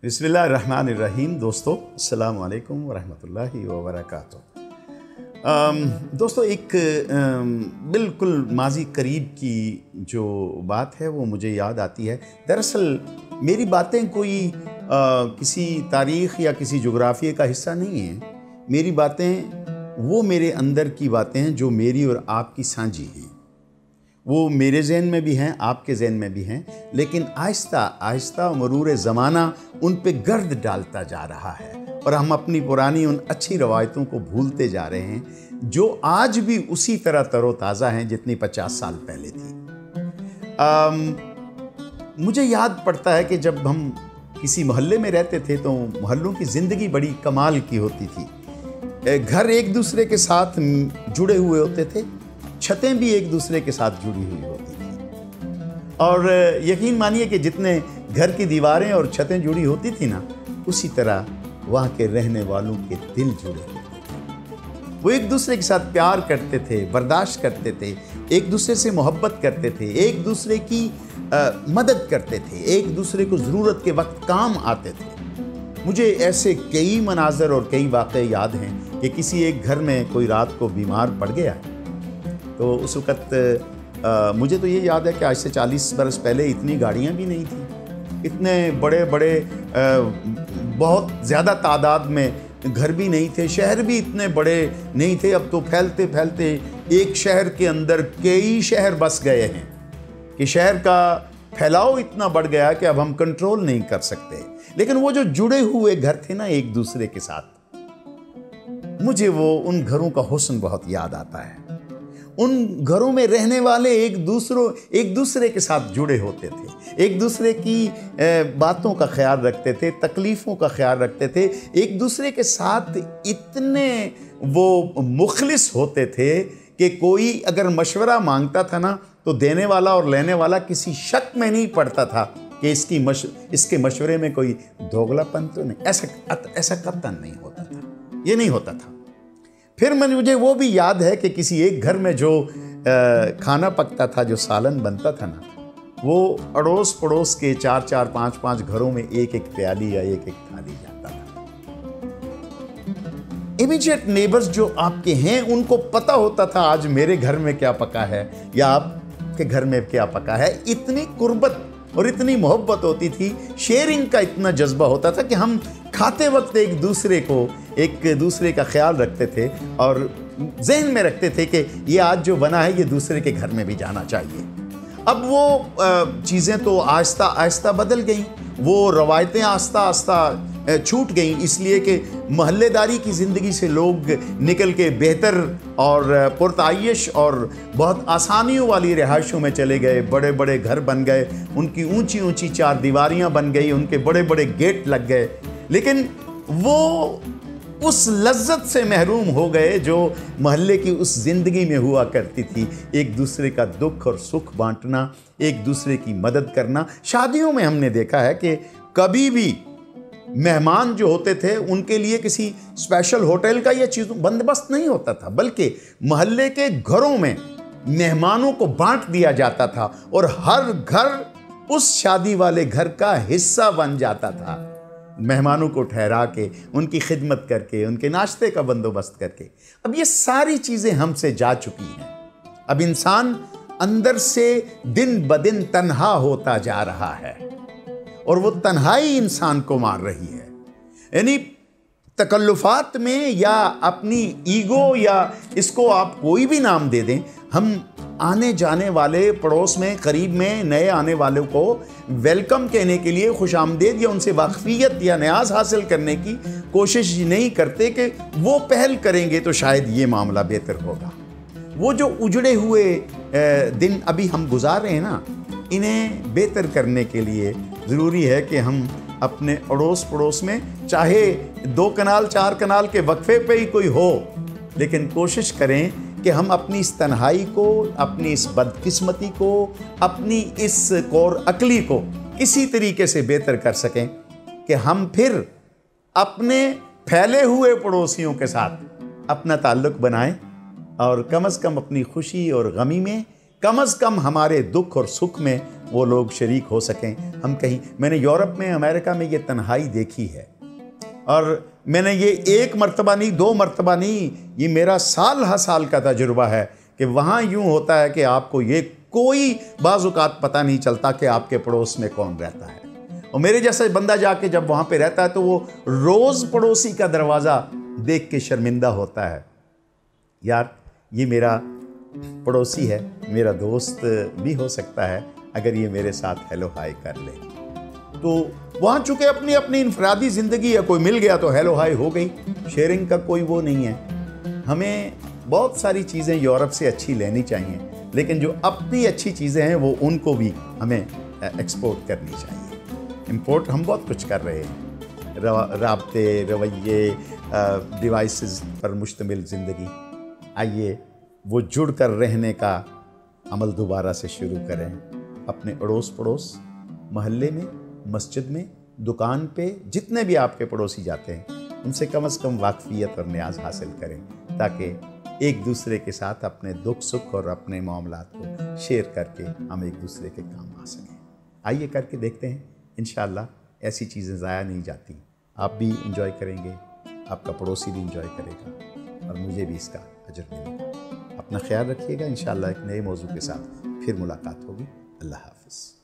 बिस्मिल्लाहिर्रहमानिर्रहीम। दोस्तों, अस्सलाम वालेकुम वरहमतुल्लाहि वबरकातुहू। दोस्तों, एक बिल्कुल माजी करीब की जो बात है वो मुझे याद आती है। दरअसल मेरी बातें कोई किसी तारीख़ या किसी जोग्राफ़िए का हिस्सा नहीं है। मेरी बातें वो मेरे अंदर की बातें हैं जो मेरी और आपकी साझी हैं। वो मेरे ज़हन में भी हैं, आपके ज़हन में भी हैं, लेकिन आहिस्ता आहिस्ता मरूर ज़माना उन पे गर्द डालता जा रहा है और हम अपनी पुरानी उन अच्छी रवायतों को भूलते जा रहे हैं जो आज भी उसी तरह तरोताज़ा हैं जितनी 50 साल पहले थी। मुझे याद पड़ता है कि जब हम किसी मोहल्ले में रहते थे तो मोहल्लों की ज़िंदगी बड़ी कमाल की होती थी। घर एक दूसरे के साथ जुड़े हुए होते थे, छतें भी एक दूसरे के साथ जुड़ी हुई होती थी और यकीन मानिए कि जितने घर की दीवारें और छतें जुड़ी होती थी ना, उसी तरह वहाँ के रहने वालों के दिल जुड़े होते थे। वो एक दूसरे के साथ प्यार करते थे, बर्दाश्त करते थे, एक दूसरे से मोहब्बत करते थे, एक दूसरे की मदद करते थे, एक दूसरे को ज़रूरत के वक्त काम आते थे। मुझे ऐसे कई मनाज़र और कई वाक़े याद हैं कि किसी एक घर में कोई रात को बीमार पड़ गया तो उस वक़्त मुझे तो ये याद है कि आज से 40 बरस पहले इतनी गाड़ियाँ भी नहीं थी, इतने बड़े बड़े बहुत ज़्यादा तादाद में घर भी नहीं थे, शहर भी इतने बड़े नहीं थे। अब तो फैलते फैलते एक शहर के अंदर कई शहर बस गए हैं कि शहर का फैलाव इतना बढ़ गया कि अब हम कंट्रोल नहीं कर सकते। लेकिन वो जो जुड़े हुए घर थे ना एक दूसरे के साथ, मुझे वो उन घरों का हुस्न बहुत याद आता है। उन घरों में रहने वाले एक दूसरे के साथ जुड़े होते थे, एक दूसरे की बातों का ख्याल रखते थे, तकलीफ़ों का ख्याल रखते थे, एक दूसरे के साथ इतने वो मुखलिस होते थे कि कोई अगर मशवरा मांगता था ना तो देने वाला और लेने वाला किसी शक में नहीं पड़ता था कि इसके मशवरे में कोई दोगलापन तो नहीं। ऐसा कतई नहीं होता था, ये नहीं होता था। फिर मुझे वो भी याद है कि किसी एक घर में जो खाना पकता था, जो सालन बनता था ना, वो अड़ोस पड़ोस के 4-4, 5-5 घरों में एक एक प्याली या एक एक थाली जाता था। इमीडिएट नेबर्स जो आपके हैं उनको पता होता था आज मेरे घर में क्या पका है या आपके घर में क्या पका है। इतनी कुर्बत और इतनी मोहब्बत होती थी, शेयरिंग का इतना जज्बा होता था कि हम खाते वक्त एक दूसरे का ख्याल रखते थे और जहन में रखते थे कि ये आज जो बना है ये दूसरे के घर में भी जाना चाहिए। अब वो चीज़ें तो आहिस्ता आहिस्ता बदल गईं, वो रवायतें आहिस्ता आहिस्ता छूट गईं, इसलिए कि महल्लेदारी की ज़िंदगी से लोग निकल के बेहतर और पुरताइश और बहुत आसानियों वाली रिहाइशों में चले गए। बड़े बड़े घर बन गए, उनकी ऊंची ऊंची 4 दीवारियां बन गई, उनके बड़े बड़े गेट लग गए, लेकिन वो उस लज्जत से महरूम हो गए जो महल्ले की उस ज़िंदगी में हुआ करती थी। एक दूसरे का दुख और सुख बांटना, एक दूसरे की मदद करना। शादियों में हमने देखा है कि कभी भी मेहमान जो होते थे उनके लिए किसी स्पेशल होटल का या चीज़ों बंदोबस्त नहीं होता था, बल्कि महल्ले के घरों में मेहमानों को बांट दिया जाता था और हर घर उस शादी वाले घर का हिस्सा बन जाता था। मेहमानों को ठहरा के, उनकी खिदमत करके, उनके नाश्ते का बंदोबस्त करके। अब ये सारी चीज़ें हमसे जा चुकी हैं। अब इंसान अंदर से दिन ब दिन तन्हा होता जा रहा है और वो तन्हाई इंसान को मार रही है। यानी तकल्लुफ़ात में या अपनी ईगो या इसको आप कोई भी नाम दे दें, हम आने जाने वाले पड़ोस में, करीब में नए आने वालों को वेलकम कहने के लिए, खुशामदीद या उनसे वाकफियत या न्याज हासिल करने की कोशिश नहीं करते कि वो पहल करेंगे तो शायद ये मामला बेहतर होगा। वो जो उजड़े हुए दिन अभी हम गुजार रहे हैं ना, इन्हें बेहतर करने के लिए ज़रूरी है कि हम अपने अड़ोस पड़ोस में, चाहे 2 कनाल 4 कनाल के वक्फे पे ही कोई हो, लेकिन कोशिश करें कि हम अपनी इस तन्हाई को, अपनी इस बदकिस्मती को, अपनी इस कौर अकली को किसी तरीके से बेहतर कर सकें कि हम फिर अपने फैले हुए पड़ोसियों के साथ अपना ताल्लुक़ बनाएं और कम से कम अपनी खुशी और गमी में, कम से कम हमारे दुख और सुख में वो लोग शरीक हो सकें। हम कहीं, मैंने यूरोप में, अमेरिका में ये तन्हाई देखी है, और मैंने ये एक मर्तबा नहीं, 2 मर्तबा नहीं, ये मेरा साल हर साल का तजुर्बा है कि वहाँ यूँ होता है कि आपको ये कोई बाज़-औक़ात पता नहीं चलता कि आपके पड़ोस में कौन रहता है। और मेरे जैसा बंदा जाके जब वहाँ पे रहता है तो वो रोज़ पड़ोसी का दरवाज़ा देख के शर्मिंदा होता है, यार ये मेरा पड़ोसी है, मेरा दोस्त भी हो सकता है अगर ये मेरे साथ हेलो हाय कर ले। तो वहाँ चूँकि अपनी अपनी इनफरादी ज़िंदगी है, कोई मिल गया तो हेलो हाय हो गई, शेयरिंग का कोई वो नहीं है। हमें बहुत सारी चीज़ें यूरोप से अच्छी लेनी चाहिए, लेकिन जो अपनी अच्छी चीज़ें हैं वो उनको भी हमें एक्सपोर्ट करनी चाहिए। इंपोर्ट हम बहुत कुछ कर रहे हैं, राब्ते, रवैये, डिवाइसेस पर मुश्तमिल ज़िंदगी। आइए वो जुड़ कर रहने का अमल दोबारा से शुरू करें। अपने अड़ोस पड़ोस, मोहल्ले में, मस्जिद में, दुकान पे, जितने भी आपके पड़ोसी जाते हैं उनसे कम से कम वाकफियत और न्याज हासिल करें, ताकि एक दूसरे के साथ अपने दुख सुख और अपने मामलात को शेयर करके हम एक दूसरे के काम आ सकें। आइए करके देखते हैं, इंशाअल्लाह ऐसी चीज़ें ज़ाया नहीं जाती। आप भी इंजॉय करेंगे, आपका पड़ोसी भी इंजॉय करेगा और मुझे भी इसका अजर मिलेगा। अपना ख्याल रखिएगा। इंशाअल्लाह एक नए मौजू के साथ फिर मुलाकात होगी। अल्लाह हाफ़िज़।